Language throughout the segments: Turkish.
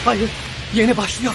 Hayır, yeni başlıyor.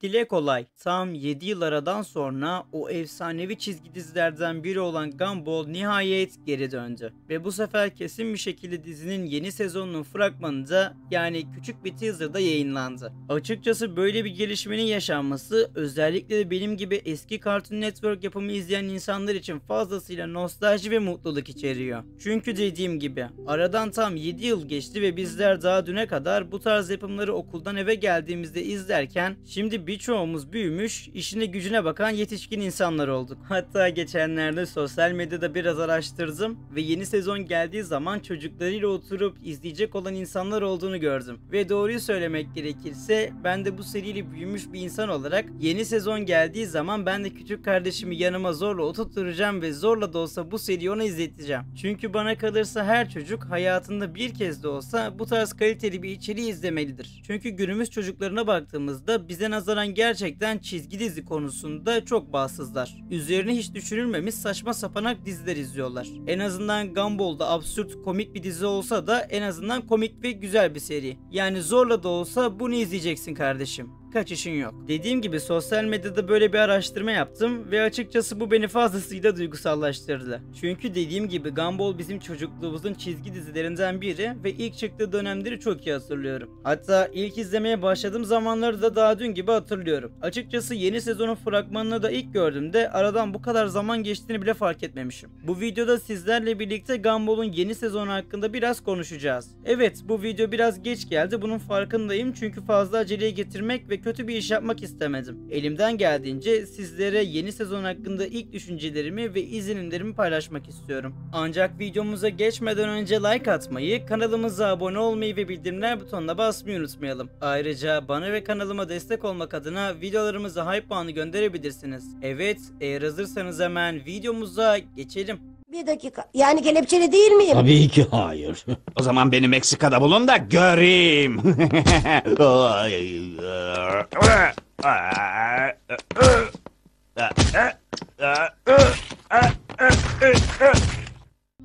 Dile kolay, tam 7 yıl aradan sonra o efsanevi çizgi dizilerden biri olan Gumball nihayet geri döndü. Ve bu sefer kesin bir şekilde dizinin yeni sezonunun fragmanında, yani küçük bir teaser'da yayınlandı. Açıkçası böyle bir gelişmenin yaşanması özellikle de benim gibi eski Cartoon Network yapımı izleyen insanlar için fazlasıyla nostalji ve mutluluk içeriyor. Çünkü dediğim gibi aradan tam 7 yıl geçti ve bizler daha düne kadar bu tarz yapımları okuldan eve geldiğimizde izlerken şimdi birçoğumuz büyümüş, işine gücüne bakan yetişkin insanlar olduk. Hatta geçenlerde sosyal medyada biraz araştırdım ve yeni sezon geldiği zaman çocuklarıyla oturup izleyecek olan insanlar olduğunu gördüm. Ve doğruyu söylemek gerekirse ben de bu seriyle büyümüş bir insan olarak yeni sezon geldiği zaman ben de küçük kardeşimi yanıma zorla oturtturacağım ve zorla da olsa bu seriyi ona izleteceğim. Çünkü bana kalırsa her çocuk hayatında bir kez de olsa bu tarz kaliteli bir içeriği izlemelidir. Çünkü günümüz çocuklarına baktığımızda bize nazaran gerçekten çizgi dizi konusunda çok bağımsızlar. Üzerine hiç düşünülmemiş saçma sapanak diziler izliyorlar. En azından Gumball'da absürt komik bir dizi olsa da en azından komik ve güzel bir seri. Yani zorla da olsa bunu izleyeceksin kardeşim. Kaçışın yok. Dediğim gibi sosyal medyada böyle bir araştırma yaptım ve açıkçası bu beni fazlasıyla duygusallaştırdı. Çünkü dediğim gibi Gumball bizim çocukluğumuzun çizgi dizilerinden biri ve ilk çıktığı dönemleri çok iyi hatırlıyorum. Hatta ilk izlemeye başladığım zamanları da daha dün gibi hatırlıyorum. Açıkçası yeni sezonun fragmanını da ilk gördüğümde aradan bu kadar zaman geçtiğini bile fark etmemişim. Bu videoda sizlerle birlikte Gumball'un yeni sezonu hakkında biraz konuşacağız. Evet, bu video biraz geç geldi, bunun farkındayım çünkü fazla aceleye getirmek ve kötü bir iş yapmak istemedim. Elimden geldiğince sizlere yeni sezon hakkında ilk düşüncelerimi ve izlenimlerimi paylaşmak istiyorum. Ancak videomuza geçmeden önce like atmayı, kanalımıza abone olmayı ve bildirimler butonuna basmayı unutmayalım. Ayrıca bana ve kanalıma destek olmak adına videolarımıza hype puanı gönderebilirsiniz. Evet, eğer hazırsanız hemen videomuza geçelim. Bir dakika. Yani kelepçeli değil miyim? Tabii ki hayır. O zaman beni Meksika'da bulun da göreyim.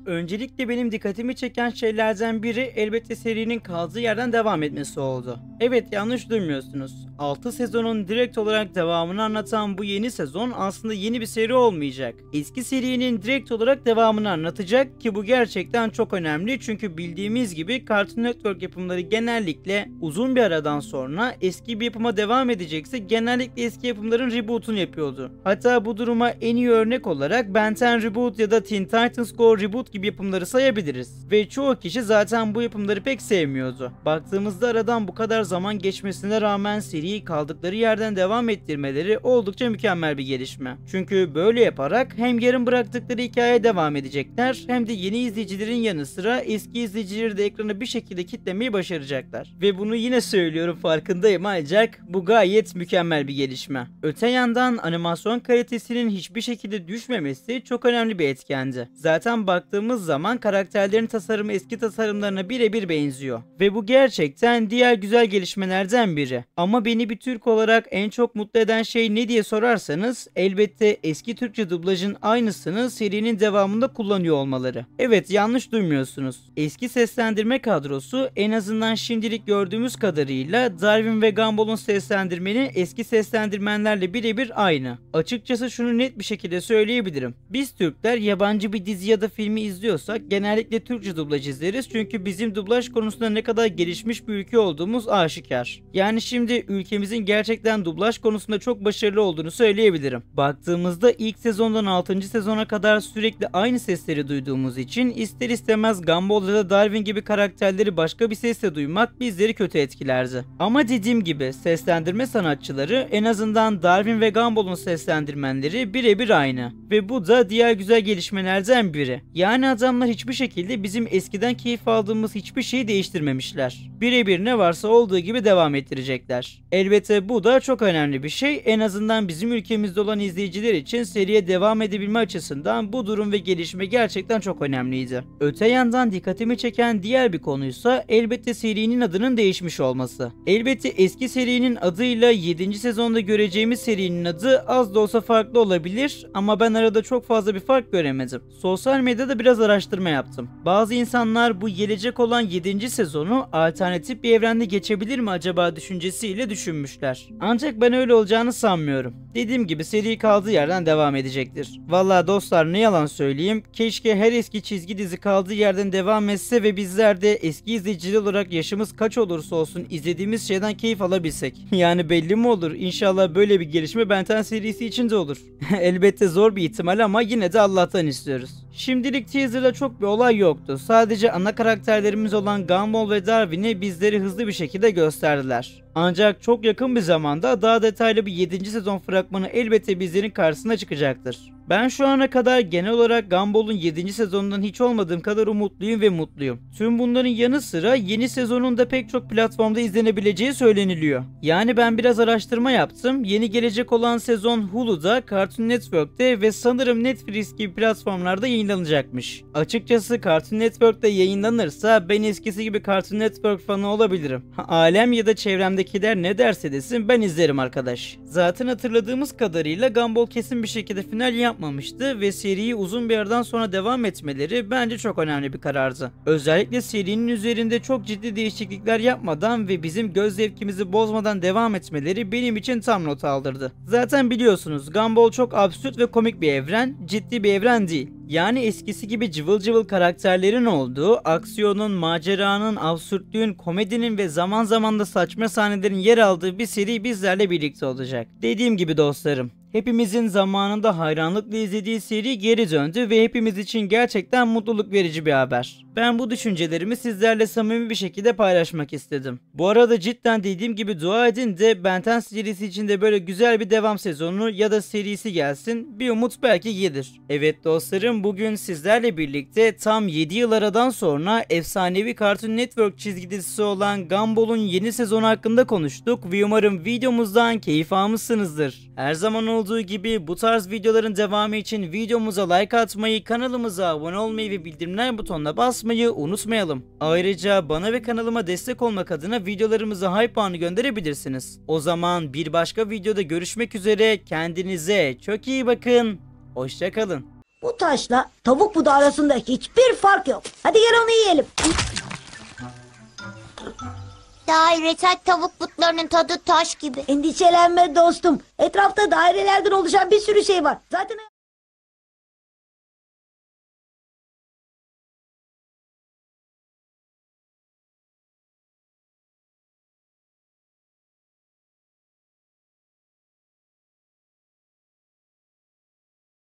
Öncelikle benim dikkatimi çeken şeylerden biri elbette serinin kaldığı yerden devam etmesi oldu. Evet, yanlış duymuyorsunuz. 6 sezonun direkt olarak devamını anlatan bu yeni sezon aslında yeni bir seri olmayacak. Eski serinin direkt olarak devamını anlatacak ki bu gerçekten çok önemli çünkü bildiğimiz gibi Cartoon Network yapımları genellikle uzun bir aradan sonra eski bir yapıma devam edecekse genellikle eski yapımların reboot'unu yapıyordu. Hatta bu duruma en iyi örnek olarak Ben 10 Reboot ya da Teen Titans Go Reboot gibi yapımları sayabiliriz. Ve çoğu kişi zaten bu yapımları pek sevmiyordu. Baktığımızda aradan bu kadar zaman geçmesine rağmen seriyi kaldıkları yerden devam ettirmeleri oldukça mükemmel bir gelişme. Çünkü böyle yaparak hem yarım bıraktıkları hikayeye devam edecekler hem de yeni izleyicilerin yanı sıra eski izleyicileri de ekrana bir şekilde kitlemeyi başaracaklar. Ve bunu yine söylüyorum, farkındayım, ancak bu gayet mükemmel bir gelişme. Öte yandan animasyon kalitesinin hiçbir şekilde düşmemesi çok önemli bir etkendi. Zaten baktığımız zaman karakterlerin tasarımı eski tasarımlarına birebir benziyor. Ve bu gerçekten diğer güzel gelişmelerden biri. Ama beni bir Türk olarak en çok mutlu eden şey ne diye sorarsanız elbette eski Türkçe dublajın aynısını serinin devamında kullanıyor olmaları. Evet, yanlış duymuyorsunuz. Eski seslendirme kadrosu en azından şimdilik gördüğümüz kadarıyla Darwin ve Gumball'un seslendirmeni eski seslendirmenlerle birebir aynı. Açıkçası şunu net bir şekilde söyleyebilirim. Biz Türkler yabancı bir dizi ya da filmi izliyorsak genellikle Türkçe dublaj izleriz çünkü bizim dublaj konusunda ne kadar gelişmiş bir ülke olduğumuz aşikar. Yani şimdi ülkemizin gerçekten dublaj konusunda çok başarılı olduğunu söyleyebilirim. Baktığımızda ilk sezondan 6. sezona kadar sürekli aynı sesleri duyduğumuz için ister istemez Gumball ya da Darwin gibi karakterleri başka bir sesle duymak bizleri kötü etkilerdi. Ama dediğim gibi seslendirme sanatçıları en azından Darwin ve Gumball'un seslendirmenleri birebir aynı. Ve bu da diğer güzel gelişmelerden biri. Yani adamlar hiçbir şekilde bizim eskiden keyif aldığımız hiçbir şeyi değiştirmemişler. Birebir ne varsa olduğu gibi devam ettirecekler. Elbette bu da çok önemli bir şey. En azından bizim ülkemizde olan izleyiciler için seriye devam edebilme açısından bu durum ve gelişme gerçekten çok önemliydi. Öte yandan dikkatimi çeken diğer bir konuysa elbette serinin adının değişmiş olması. Elbette eski serinin adıyla 7. sezonda göreceğimiz serinin adı az da olsa farklı olabilir ama ben arada çok fazla bir fark göremedim. Sosyal medyada biraz araştırma yaptım. Bazı insanlar bu gelecek olan 7. sezonu alternatif bir evrende geçebilir mi acaba düşüncesiyle düşünmüşler. Ancak ben öyle olacağını sanmıyorum. Dediğim gibi seri kaldığı yerden devam edecektir. Vallahi dostlar, ne yalan söyleyeyim, keşke her eski çizgi dizi kaldığı yerden devam etse ve bizler de eski izleyiciler olarak yaşımız kaç olursa olsun izlediğimiz şeyden keyif alabilsek. Yani belli mi olur? İnşallah böyle bir gelişme Ben 10 serisi için de olur. Elbette zor bir ihtimal ama yine de Allah'tan istiyoruz. Şimdilik teaser'da çok bir olay yoktu. Sadece ana karakterlerimiz olan Gumball ve Darwin'i bizleri hızlı bir şekilde gösterdiler. Ancak çok yakın bir zamanda daha detaylı bir 7. sezon fragmanı elbette bizlerin karşısına çıkacaktır. Ben şu ana kadar genel olarak Gumball'un 7. sezonundan hiç olmadığım kadar umutluyum ve mutluyum. Tüm bunların yanı sıra yeni sezonun da pek çok platformda izlenebileceği söyleniliyor. Yani ben biraz araştırma yaptım. Yeni gelecek olan sezon Hulu'da, Cartoon Network'te ve sanırım Netflix gibi platformlarda yayınlanacakmış. Açıkçası Cartoon Network'te yayınlanırsa ben eskisi gibi Cartoon Network fanı olabilirim. Alem ya da çevremdekiler ne derse desin ben izlerim arkadaş. Zaten hatırladığımız kadarıyla Gumball kesin bir şekilde final yapmamıştı ve seriyi uzun bir aradan sonra devam etmeleri bence çok önemli bir karardı. Özellikle serinin üzerinde çok ciddi değişiklikler yapmadan ve bizim göz zevkimizi bozmadan devam etmeleri benim için tam not aldırdı. Zaten biliyorsunuz Gumball çok absürt ve komik bir evren, ciddi bir evren değil. Yani eskisi gibi cıvıl cıvıl karakterlerin olduğu, aksiyonun, maceranın, absürtlüğün, komedinin ve zaman zaman da saçma sahnelerin yer aldığı bir seri bizlerle birlikte olacak. Dediğim gibi dostlarım, hepimizin zamanında hayranlıkla izlediği seri geri döndü ve hepimiz için gerçekten mutluluk verici bir haber. Ben bu düşüncelerimi sizlerle samimi bir şekilde paylaşmak istedim. Bu arada cidden dediğim gibi dua edin de Ben 10 serisi için de böyle güzel bir devam sezonu ya da serisi gelsin. Bir umut belki gelir. Evet dostlarım, bugün sizlerle birlikte tam 7 yıl aradan sonra efsanevi Cartoon Network çizgi dizisi olan Gumball'un yeni sezonu hakkında konuştuk ve umarım videomuzdan keyif almışsınızdır. Her zaman olduğu gibi bu tarz videoların devamı için videomuza like atmayı, kanalımıza abone olmayı ve bildirimler butonuna basmayı unutmayalım. Ayrıca bana ve kanalıma destek olmak adına videolarımıza hype puanı gönderebilirsiniz. O zaman bir başka videoda görüşmek üzere, kendinize çok iyi bakın, hoşça kalın. Bu taşla tavuk budu arasında hiçbir fark yok. Hadi gel onu yiyelim. Dairesel tavuk butlarının tadı taş gibi. Endişelenme dostum. Etrafta dairelerden oluşan bir sürü şey var. Zaten